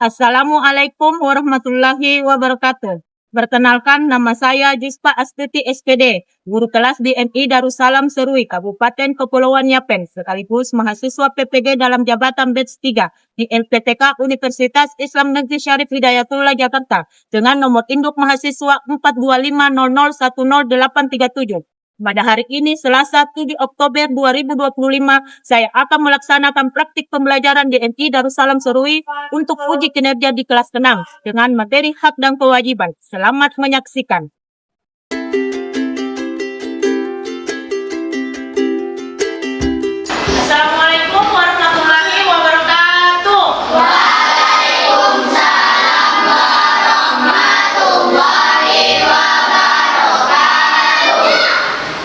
Assalamualaikum warahmatullahi wabarakatuh. Perkenalkan, nama saya Jispa Astuti SPD, guru kelas di MI Darussalam Serui, Kabupaten Kepulauan Yapen, sekaligus mahasiswa PPG dalam jabatan batch 3 di LPTK Universitas Islam Negeri Syarif Hidayatullah Jakarta dengan nomor induk mahasiswa 42500100837. Pada hari ini, Selasa 7 Oktober 2025, saya akan melaksanakan praktik pembelajaran di MI Darussalam Serui untuk uji kinerja di kelas 6 dengan materi hak dan kewajiban. Selamat menyaksikan. Assalamualaikum warahmatullahi wabarakatuh. Waalaikumsalam warahmatullahi wabarakatuh.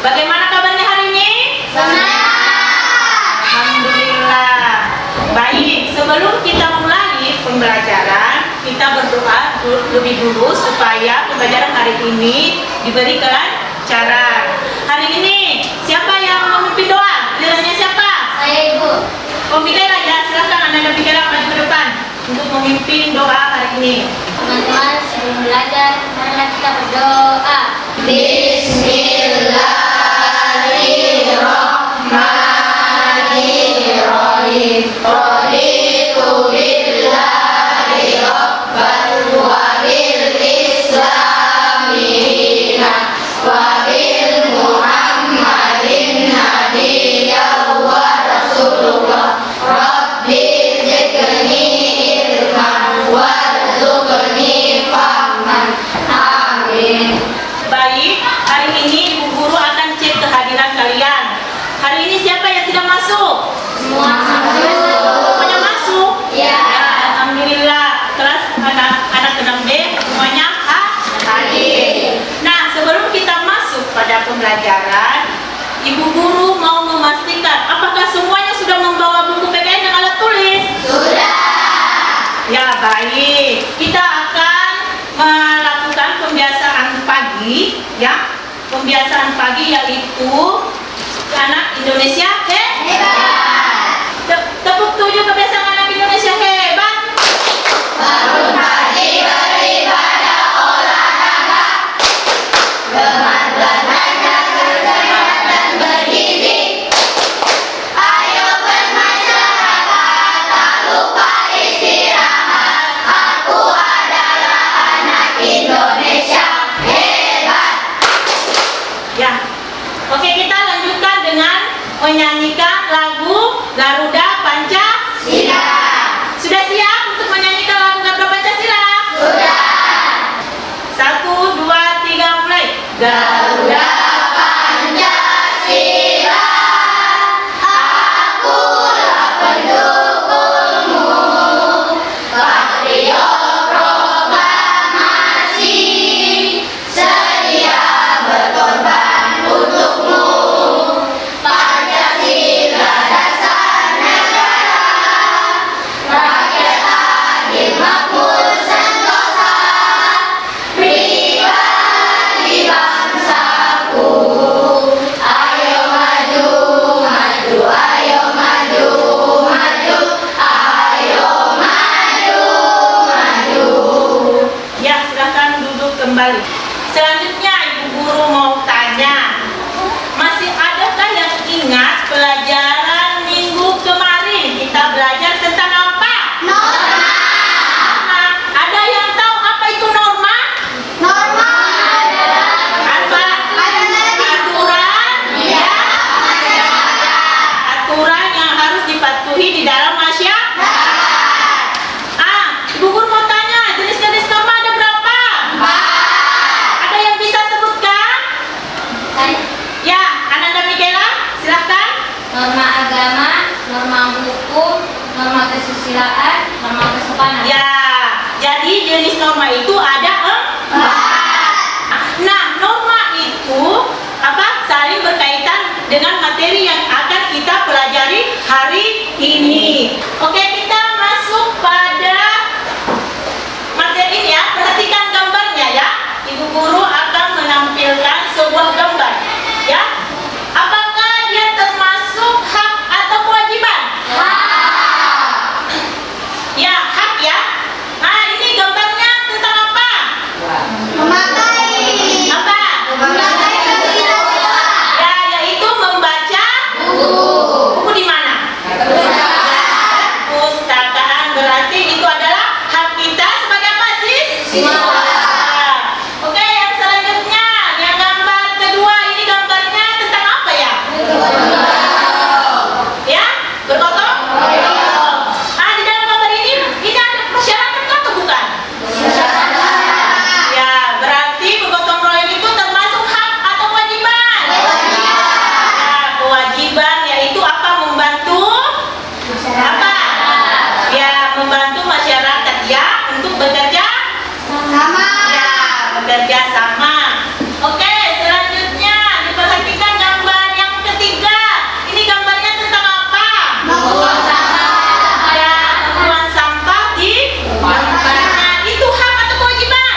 Bagaimana kabarnya hari ini? Senang. Alhamdulillah. Baik, sebelum kita mulai pembelajaran, kita berdoa lebih dulu supaya pembelajaran hari ini diberi kelancaran. Hari ini siapa yang memimpin doa? Gilirannya siapa? Saya Ibu. Oh, Mikaela ya, silakan Anda Mikaela maju ke depan untuk memimpin doa hari ini. Teman-teman, sebelum belajar, marilah kita berdoa. Bismillahirrahmanirrahim. Raditu billahi rabban wa bil islami dinan wa bil muhammadin nabiyyan wa rasulullah. Rabbi zidni ilman warzuqni fahman. Amin. Baik, hari ini Ibu Guru akan cek kehadiran kalian. Hari ini siapa yang tidak masuk? Semua masuk. Semuanya masuk? Ya. Alhamdulillah. Kelas anak 6B semuanya hadir. Nah, sebelum kita masuk pada pembelajaran, Ibu Guru mau memastikan apakah semuanya sudah membawa buku PKN dan alat tulis? Sudah. Ya, baik. Kita akan melakukan pembiasaan pagi, ya. Pembiasaan pagi yaitu anak Indonesia Hebat. Tepuk tujuh kebiasaan anak Indonesia hebat. Bangun pagi beribadah olahraga. Berolahraga bersehat dan bergizi. Ayo bermasyarakat, tak lupa istirahat. Aku adalah anak Indonesia hebat. Ya. Oke, kita lanjutkan dengan menyanyikan lagu Garuda Pancasila. Sudah siap untuk menyanyikan lagu Garuda Pancasila? Sudah. 1, 2, 3, mulai. Garuda Pancasila, akulah pendukungmu. Patriot proklamasi, sedia berkorban untukmu. Pancasila dasar negara, rakyat adil makmur sentosa, pribadi bangsaku. Ayo maju, maju, ayo maju, maju, ayo maju, maju. Ya, silakan duduk kembali. Selanjutnya Ibu Guru mau tanya, masih adakah yang ingat pelajaran minggu kemarin kita belajar tentang apa? Norma. Nah, ada yang tahu apa itu norma? Norma adalah Apa? Aturan? ya Aturan yang harus dipatuhi di dalam masyarakat. Ibu Guru mau tanya, jenis-jenis norma ada berapa? Ada yang bisa sebutkan? Ya, Ananda Mikaela, silakan. norma agama, norma hukum, norma kesusilaan, norma kesopanan. Ya, jadi jenis norma itu ada 4. Nah, norma itu saling berkaitan dengan materi yang akan kita pelajari hari ini. Oke, kita masuk pada materi ini ya. Perhatikan gambarnya ya. Ibu Guru akan menampilkan sebuah gambar ya. Apakah dia termasuk hak atau kewajiban? Hak. Ya, hak ya. bekerja sama. Oke, selanjutnya diperhatikan gambar yang ketiga. Ini gambarnya tentang apa? Membuang sampah. Ada membuang sampah di tempatnya. Itu hak atau kewajiban?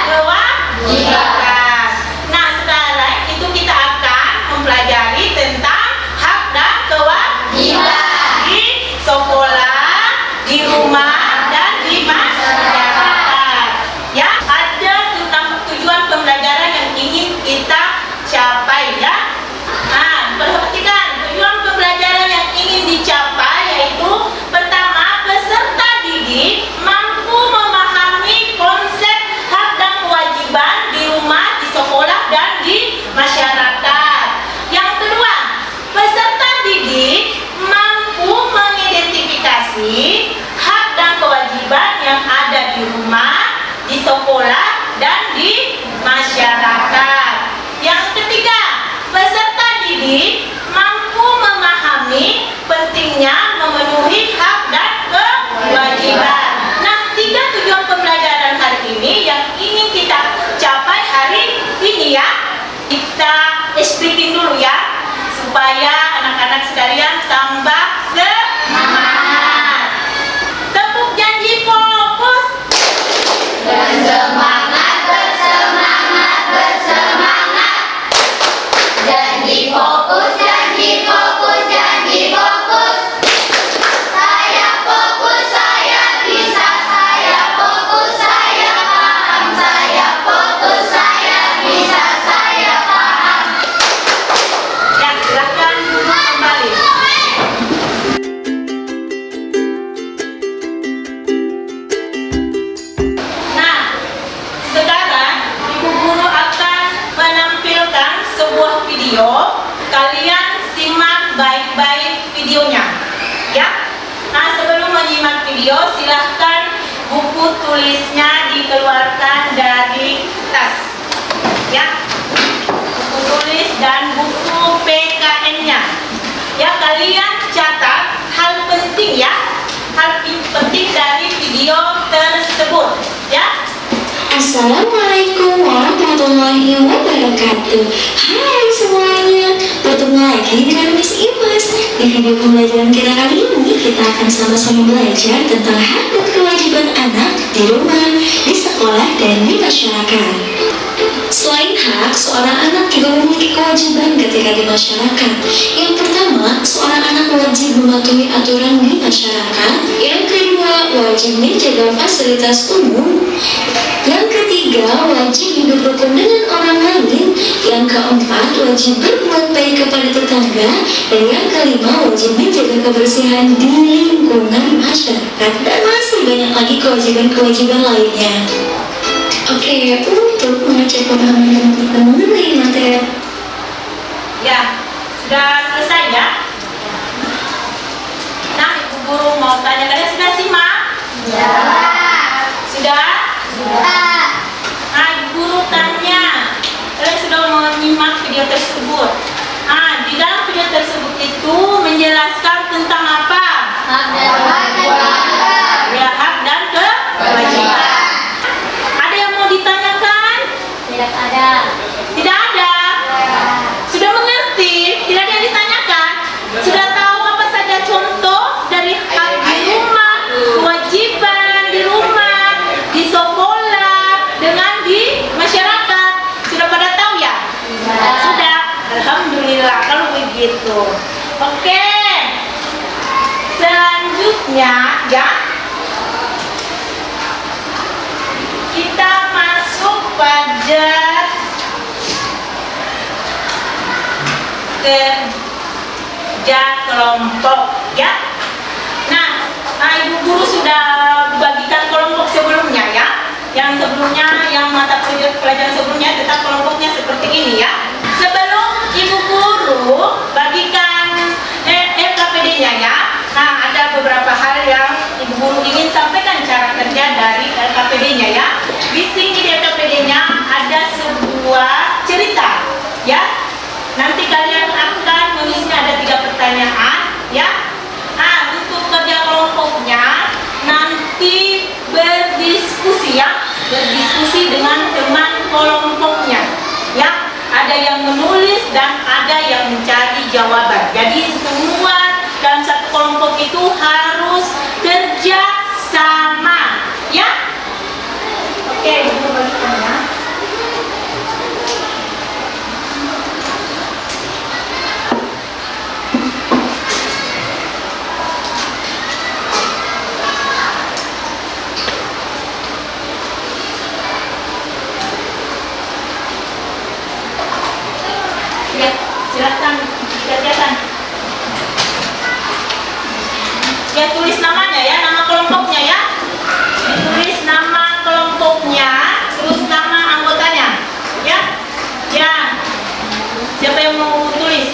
Kewajiban. Nah, sekarang itu kita akan mempelajari tentang hak dan kewajiban di sekolah, di rumah, dan di masyarakat. Ya, ada tujuan pembelajaran yang ingin kita capai ya. Nah, perhatikan tujuan pembelajaran yang ingin dicapai yaitu pertama, peserta didik mampu memahami konsep hak dan kewajiban di rumah, di sekolah, dan di masyarakat. Yang kedua, peserta didik mampu mengidentifikasi hak dan kewajiban yang ada di rumah, di sekolah, dan di masyarakat. Yang ketiga, peserta didik mampu memahami pentingnya memenuhi hak dan kewajiban. Nah, 3 tujuan pembelajaran hari ini yang ingin kita capai hari ini ya. Kita speaking dulu ya, supaya anak-anak sekalian tambah semangat. Tepuk janji fokus. Bersemangat, bersemangat, bersemangat. Janji fokus, janji fokus, janji fokus. Saya fokus, saya bisa, saya fokus, saya paham, saya fokus, saya bisa, saya paham. Ya, silakan duduk kembali. Nah, sekarang Ibu Guru akan menampilkan sebuah video. Kalian simak baik-baik videonya. Ya. Nah, sebelum menyimak video, silahkan buku tulisnya dikeluarkan dari tas. Ya. Buku tulis dan buku PKN-nya. Ya, kalian catat hal penting ya. Hal penting dari video tersebut. Ya. Assalamualaikum warahmatullahi wabarakatuh. Hai semuanya, bertemu lagi dengan Miss Imas. Di video pembelajaran kita kali ini, kita akan sama-sama belajar tentang hak dan kewajiban anak di rumah, di sekolah, dan di masyarakat. Selain hak, seorang anak juga memiliki kewajiban ketika di masyarakat. Yang pertama, seorang anak wajib mematuhi aturan di masyarakat. Yang kedua, wajib menjaga fasilitas umum. Yang ketiga, wajib hidup rukun dengan orang lain. Yang keempat, wajib berbuat baik kepada tetangga. Dan yang kelima, wajib menjaga kebersihan di lingkungan masyarakat. Dan masih banyak lagi kewajiban-kewajiban lainnya. Oke, untuk mengecek pemahaman dan perkembangan mengenai materi. Ya, sudah selesai ya. Nah, Ibu Guru mau tanya, kalian sudah simak? Ya. Sudah? Nah, Ibu Guru tanya, kalian sudah menyimak video tersebut. Nah, di dalam video tersebut itu menjelaskan tentang apa? Hak dan kewajiban. Ya, hak dan kewajiban. Ada yang mau ditanyakan? Tidak ada. Tidak ada. Sudah mengerti? Tidak ada yang ditanyakan? Sudah tahu apa saja contoh dari hak di rumah, kewajiban di rumah, di sekolah, dengan di masyarakat? Sudah pada tahu ya? Sudah. Alhamdulillah kalau begitu. Oke. Selanjutnya ya, kita masuk pada kerja kelompok ya. Nah, Ibu Guru sudah bagikan kelompok sebelumnya ya. Yang sebelumnya, yang mata pelajaran sebelumnya tentang kelompoknya seperti ini ya. Sebelum Ibu Guru bagikan LKPD-nya ya. Nah, ada beberapa hal yang Ibu Guru ingin sampaikan cara kerja dari LKPD-nya ya. Di sini di LKPD-nya ada sebuah cerita ya. Nanti kalian akan menulisnya, ada 3 pertanyaan ya. Nah, untuk kerja kelompoknya nanti berdiskusi dengan teman kelompoknya. Ya, ada yang menulis dan ada yang mencari jawaban. Jadi semua dalam satu kelompok itu harus kerja sama. Ya, oke, ibu bagikan ya. Ya, silakan kerjakan. Ya, tulis namanya ya, nama kelompoknya ya. Ditulis nama kelompoknya, terus nama anggotanya. Ya, ya. Siapa yang mau tulis?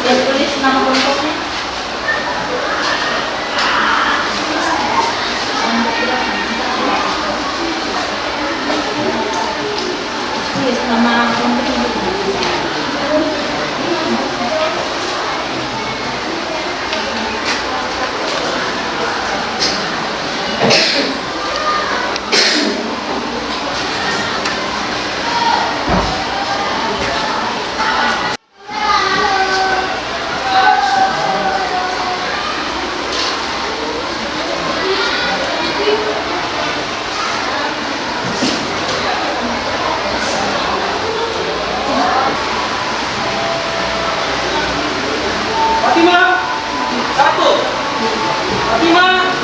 Ya, tulis nama kelompoknya. Tulis nama kelompoknya. Fatimah, satu. Fatimah.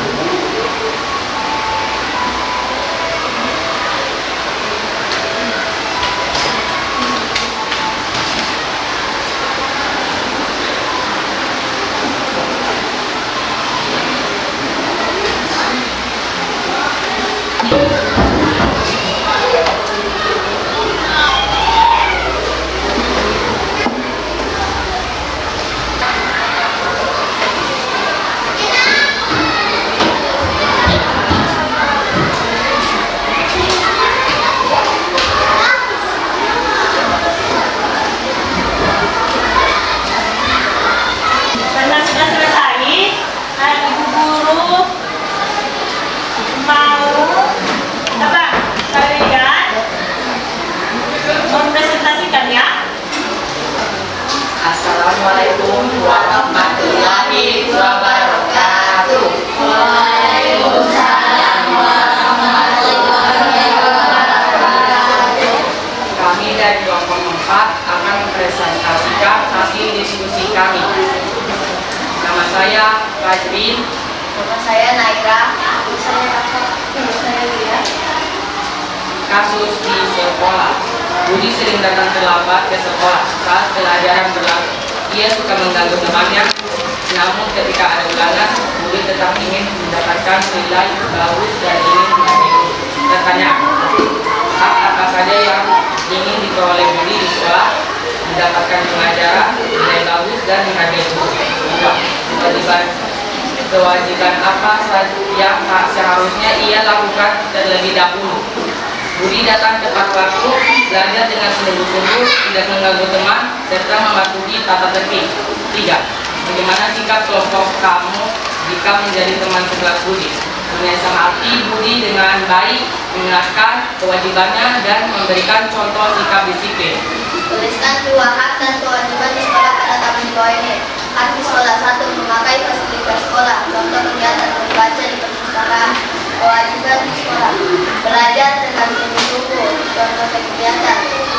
Karena sudah selesai, ibu guru mau apa? Kalian mempresentasikan ya. Assalamualaikum warahmatullahi wabarakatuh. Waalaikumsalam warahmatullahi wabarakatuh. Kami dari kelompok 4 akan mempresentasikan hasil diskusi kami. Nama saya Fajrin. Nama saya Naira. Nama saya Rafa. Nama saya Lia. Kasus di sekolah. Budi sering datang terlambat ke sekolah saat pelajaran berlangsung. Ia suka mengganggu temannya. Namun ketika ada ulangan, Budi tetap ingin mendapatkan nilai bagus dan ingin menjadi pertanyaan. Hak apa saja yang ingin diperoleh Budi di sekolah? Mendapatkan pengajaran, nilai bagus dan menghargai guru. Kewajiban apa saja yang seharusnya ia lakukan terlebih dahulu? Budi datang tepat waktu, belajar dengan sungguh-sungguh, tidak mengganggu teman, serta mematuhi tata tertib. 3. Bagaimana sikap kelompok kamu jika menjadi teman sekelas Budi? Menyiasati Budi dengan baik, mengingatkan kewajibannya, dan memberikan contoh sikap disiplin. Tuliskan 2 hak dan kewajiban di sekolah pada taman di bawah ini. Hak di sekolah: 1. Memakai fasilitas sekolah, contoh kegiatan membaca di perpustakaan. Kewajiban di sekolah: belajar dengan sungguh-sungguh, contoh kegiatan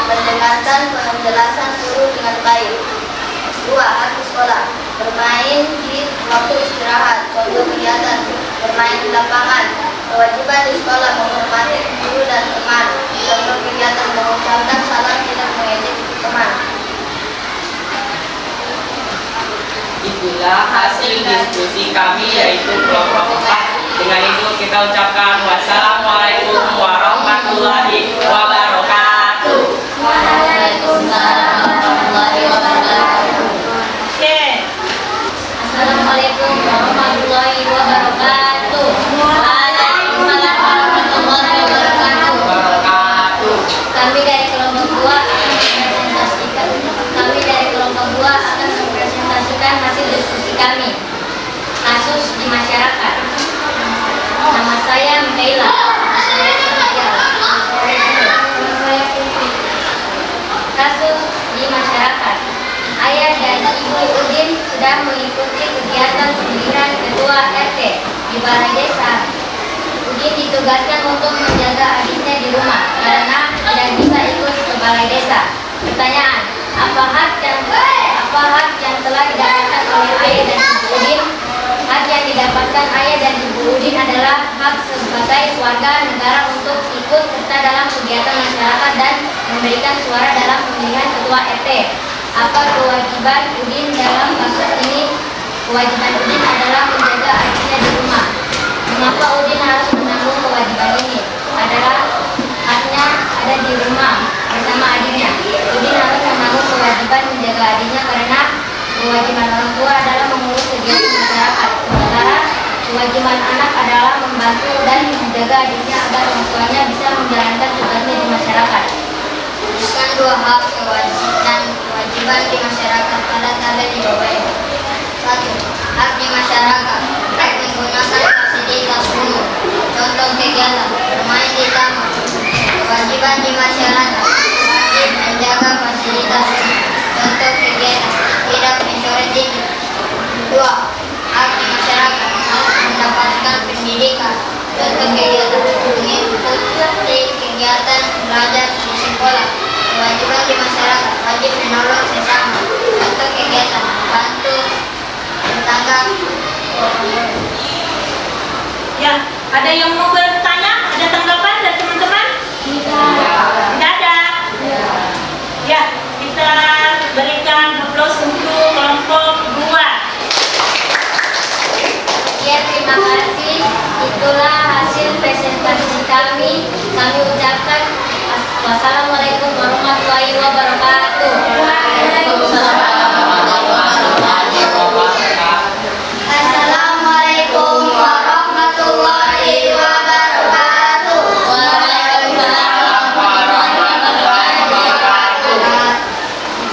mendengarkan penjelasan guru dengan baik. 2. Hak di sekolah: bermain di waktu istirahat, contoh kegiatan bermain di lapangan. Kewajiban di sekolah: menghormati guru dan teman, contoh kegiatan mengucapkan salam, tidak mengejek teman. Itulah hasil diskusi kami, yaitu kelompok 4. Dengan itu kita ucapkan wassalamualaikum warahmatullahi wabarakatuh. Waalaikumsalam warahmatullahi wabarakatuh. Oke. Assalamualaikum warahmatullahi wabarakatuh. Waalaikumsalam warahmatullahi wabarakatuh. Kami dari kelompok 2 akan mempresentasikan hasil diskusi kami. Kasus di masyarakat. Nama saya Mikaela. Rina mengikuti kegiatan pemilihan ketua RT di balai desa. Udin ditugaskan untuk menjaga adiknya di rumah karena tidak bisa ikut ke balai desa. Pertanyaan, apa hak yang telah didapatkan oleh ayah dan ibu Udin? Hak yang didapatkan ayah dan ibu Udin adalah hak sebagai warga negara untuk ikut serta dalam kegiatan masyarakat dan memberikan suara dalam pemilihan ketua RT. Apa kewajiban Udin dalam kasus ini? Kewajiban Udin adalah menjaga adiknya di rumah. Mengapa Udin harus menanggung kewajiban ini? Adalah haknya ada di rumah bersama adiknya. Udin harus menanggung kewajiban menjaga adiknya karena kewajiban orang tua adalah mengurus kegiatan masyarakat. Sementara kewajiban anak adalah membantu dan menjaga adiknya agar orang tuanya bisa menjalankan tugasnya di masyarakat. Bukan dua hak kewajiban di masyarakat ada di bawah ini. 1. Hak di masyarakat. Hak menggunakan fasilitas umum. Contoh kegiatan bermain di taman. Kewajiban di masyarakat. Wajib menjaga fasilitas umum. Contoh kegiatan tidak mencoret dinding. 2. Hak di masyarakat. Hak mendapatkan pendidikan. Contoh kegiatan mengikuti kegiatan belajar di sekolah. Kewajiban di masyarakat. Wajib menolong sesama. Contoh kegiatan bantu tetangga. Ya, ada yang mau bertanya? Ada tanggapan dari teman-teman? Tidak ada. Ya, kita berikan aplaus untuk kelompok 2. Ya, terima kasih. Itulah hasil presentasi kami. Kami ucapkan wassalamualaikum warahmatullahi wabarakatuh. Assalamualaikum warahmatullahi wabarakatuh.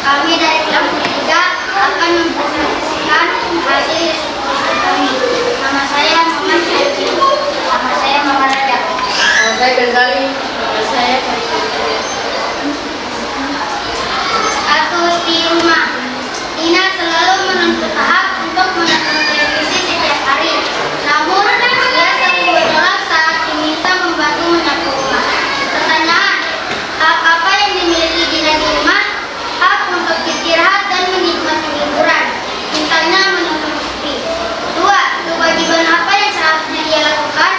Kami dari kelompok 3 akan mempresentasikan hasil diskusi kami. Nama saya Muhammad Syarif. Nama saya Muhammad Raja. Nama saya Ghazali. Nama saya Kasus di rumah. Nina selalu menuntut hak untuk menonton televisi setiap hari. Namun, ia sering bertolak saat diminta membantu menyapu rumah. Pertanyaan, hak apa yang dimiliki Nina di rumah? Hak untuk istirahat dan menikmati liburan. Misalnya menonton TV. 2. Kewajiban apa yang seharusnya ia lakukan?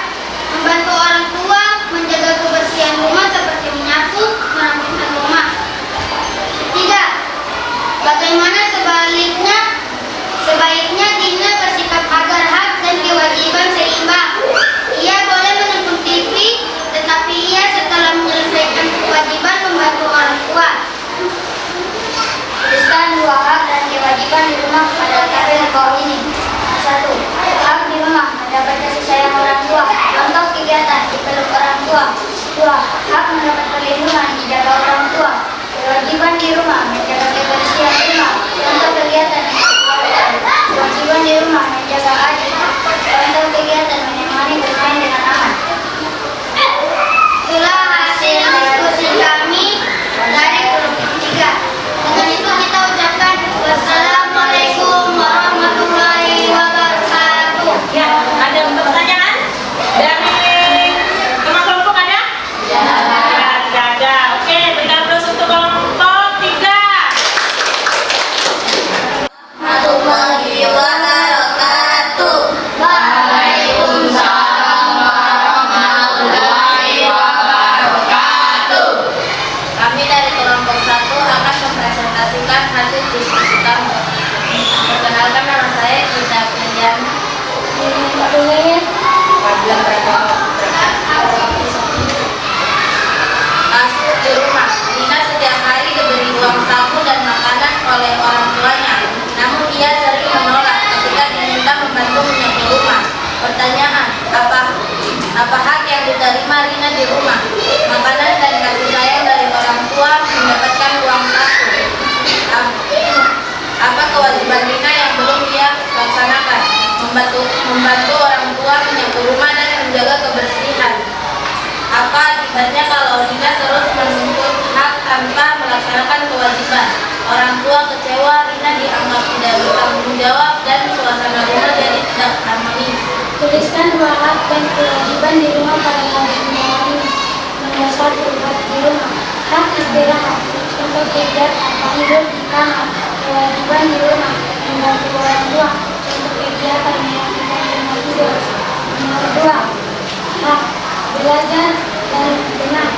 Membantu orang tua, menjaga kebersihan rumah seperti menyapu, merapikan rumah. 3. Bagaimana sebaiknya Dina bersikap agar hak dan kewajiban seimbang. Ia boleh menonton TV, tetapi ia setelah menyelesaikan kewajiban membantu orang tua. Tuliskan 2 hak dan kewajiban di rumah pada tabel bawah ini. 1. Hak di rumah mendapat kasih sayang orang tua. Contoh kegiatan dipeluk orang tua. 2. Hak mendapat perlindungan dijaga orang tua. Kewajiban di rumah menjaga kebersihan rumah. Contoh kegiatan kewajiban di rumah menjaga adik. Contoh kegiatan menemani bermain dengan aman. Itulah hasil diskusi kami dari kelompok 3. Dengan itu kita ucapkan wassalamualaikum warahmatullahi wabarakatuh. Ya, ada pertanyaan dari teman kelompok ada? Ya, tidak ada. Oke, berikan aplaus untuk kelompok 3. Warahmatullahi wabarakatuh. Waalaikumsalam warahmatullahi wabarakatuh. Kami dari kelompok 1 akan mempresentasikan hasil diskusi kami. Perkenalkan, nama saya Gita Pilihan. Fadlan Rekor. Kasus di rumah. Nina setiap hari diberi uang saku dan makanan oleh orang tuanya. Namun ia sering menolak ketika diminta membantu menyapu rumah. Pertanyaan, apa hak yang diterima Rina di rumah? Makanan dan kasih sayang dari orang tua, mendapatkan uang saku. Apa kewajiban Rina yang belum ia laksanakan? Membantu orang tua menyapu rumah dan menjaga kebersihan. Apa akibatnya kalau Rina terus menuntut hak tanpa melaksanakan kewajiban? Orang tua kecewa, Rina dianggap tidak bertanggung jawab dan suasana rumah jadi tidak harmonis. Tuliskan 2 hak dan kewajiban di rumah pada lembar ini. Nomor 1, hak di rumah. Hak istirahat. Contoh kegiatan tidur di kamar. Kewajiban di rumah. Membantu orang tua. Contoh kegiatan melakukan rumah tidur. Nomor 2, hak belajar dan benar.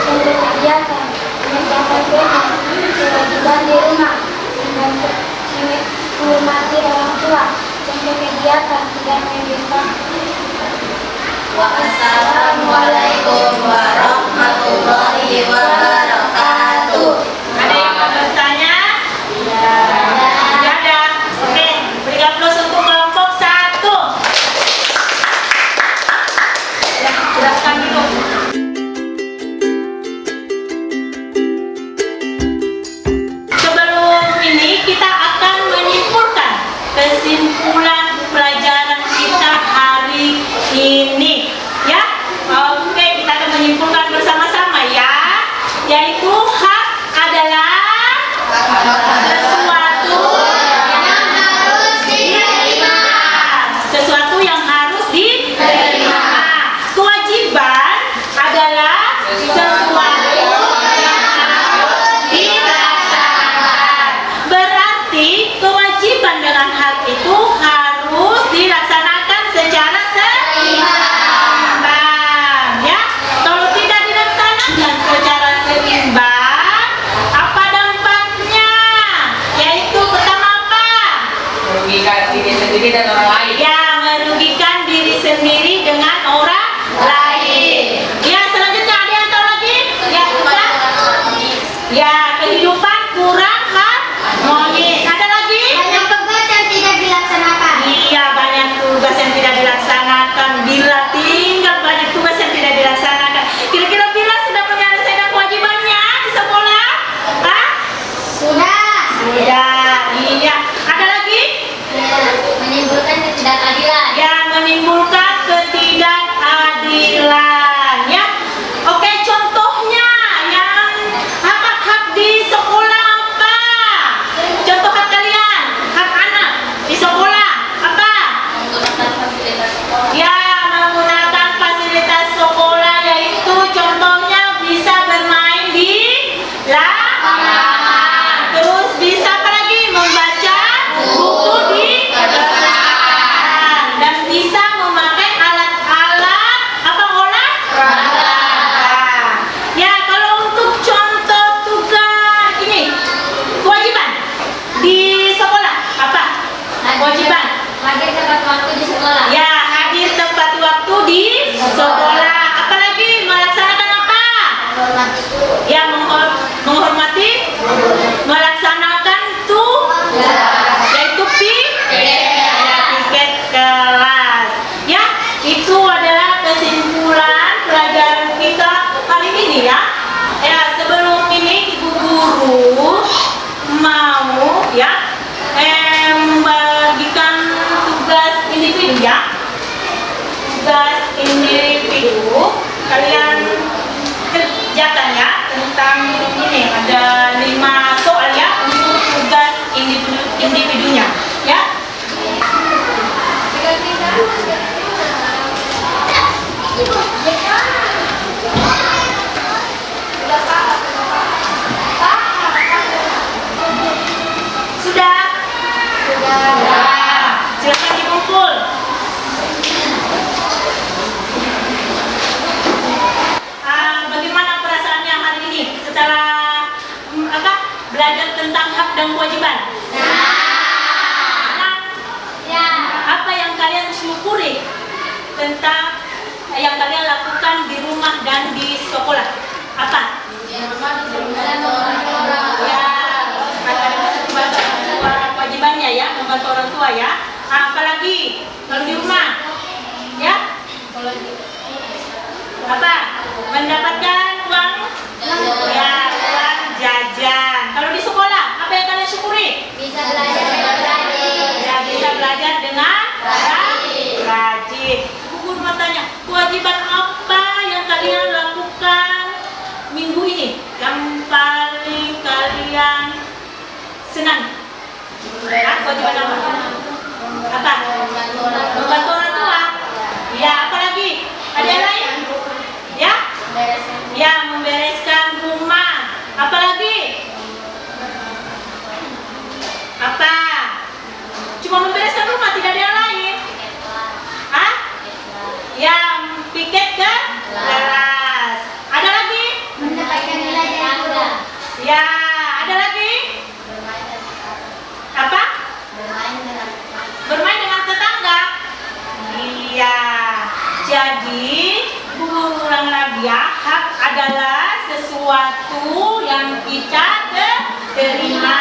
Contoh kegiatan mencapai tujuan. Kewajiban di rumah. Membantu menghormati orang tua. Contoh kegiatan tidak membiarkan. Wassalamualaikum warahmatullahi wabarakatuh. Ada yang mau bertanya? Ya. Tidak ada. Oke, beri aplaus untuk kelompok 1. Ya, silakan duduk. Sebelum ini kita akan menyimpulkan kesimpulan pelajaran kita hari ini, ya. Oke, kita akan menyimpulkan bersama-sama ya, yaitu hak adalah sesuatu yang harus diterima. Sesuatu yang harus diterima. Kewajiban adalah sesuatu yang harus dilaksanakan. Berarti kewajiban dengan hal itu harus dilaksanakan secara seimbang, ya. Kalau tidak dilaksanakan secara seimbang, apa dampaknya? Yaitu pertama apa? Merugikan diri sendiri dan orang lain. Ya, merugikan diri sendiri dengan orang lain. Ya, selanjutnya ada yang tahu lagi? Ya, udah. Ya, kehidupan kurang harmonis. Ada lagi? Banyak tugas yang tidak dilaksanakan. Iya, banyak tugas yang tidak dilaksanakan. Bila tinggal banyak tugas yang tidak dilaksanakan. Kira-kira Bila sudah menyelesaikan kewajibannya di sekolah? Hah? Sudah. Sudah, iya. Ada lagi? Menimbulkan ketidakadilan. Ya, menimbulkan ketidakadilan, ya. Oke, contohnya yang hak-hak di sekolah apa? Contoh hak kalian, hak anak di sekolah apa? Menggunakan fasilitas sekolah. Ya, menggunakan fasilitas sekolah, yaitu contohnya bisa bermain di lapangan. Terus bisa apa lagi? Membaca buku di perpustakaan. Dan bisa memakai alat-alat apa olahraga. Ya, kalau untuk contoh tugas ini, kewajiban di sekolah apa? Kewajiban. Hadir tepat waktu di sekolah. Ya, hadir tepat waktu di sekolah. Apalagi melaksanakan apa? Menghormati guru. Ya, menghormati, melaksanakan yaitu piket kelas. Ya, itu adalah kesimpulan pelajaran kita hari ini ya. Ya, sebelum ini Ibu Guru mau ya membagikan tugas individu ya. Tugas individu kalian kerjakan ya, tentang ini ada 5 soal ya untuk tugas individunya ya. Sudah? Sudah. Silakan dikumpul. Bagaimana perasaannya hari ini setelah belajar tentang hak dan kewajiban? Senang? Ya. Apa yang kalian syukuri tentang yang kalian lakukan di rumah dan di sekolah? Apa? Ya, kewajibannya ya, membantu orang tua ya. Apalagi kalau di rumah, ya? Apa? Mendapatkan uang? Ya, uang jajan. Kalau di sekolah, apa yang kalian syukuri? Bisa belajar dengan rajin. Ya, bisa belajar dengan rajin. Ibu Guru mau tanya, kewajiban apa yang kalian lakukan minggu ini yang paling kalian senang? Kewajiban apa? Membantu orang tua. Ya, apa lagi? Ada yang lain? Ya? Ya, membereskan rumah. Apa lagi? Apa? Cuma membereskan rumah, tidak ada yang lain? Hah? Ya, piket ke kelas. Ada lagi? Mendapatkan nilai dari guru. Ya, ada lagi? Apa? Bermain dengan tetangga. Iya. Jadi, guru ulang lagi ya, hak adalah sesuatu yang kita terima.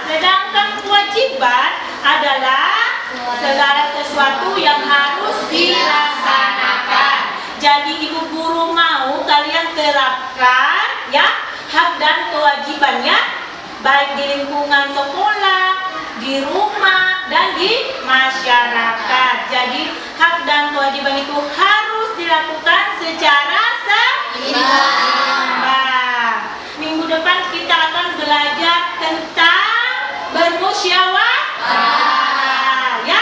Sedangkan kewajiban adalah segala sesuatu yang harus dilaksanakan. Jadi ibu guru mau kalian terapkan ya hak dan kewajibannya baik di lingkungan sekolah, di rumah, dan di masyarakat. Jadi hak dan kewajiban itu harus dilakukan secara seimbang. Minggu depan kita akan belajar tentang bermusyawarah ya.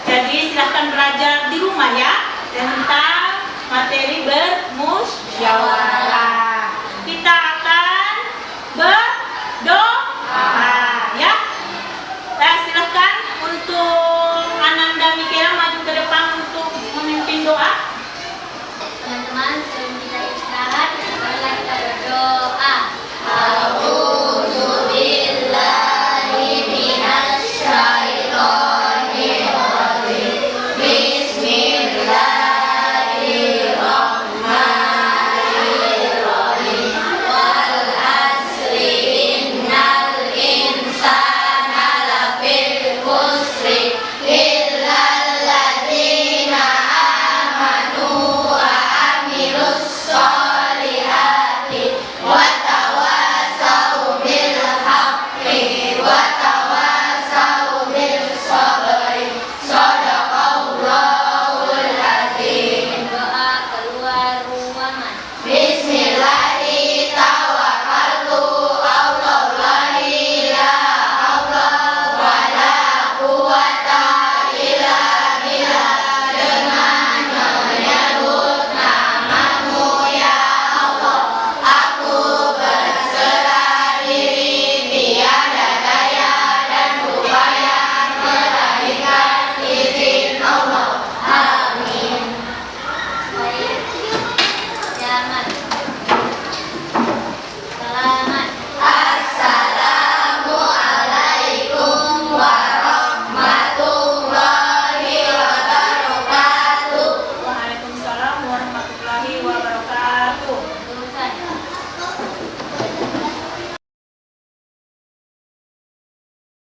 Jadi silahkan belajar di rumah ya tentang materi bermusyawarah. Kita akan berdoa ya. Silahkan untuk Ananda Mikela maju ke depan untuk memimpin doa. Teman-teman, sebelum kita istirahat, marilah kita berdoa. Doa keluar ruangan.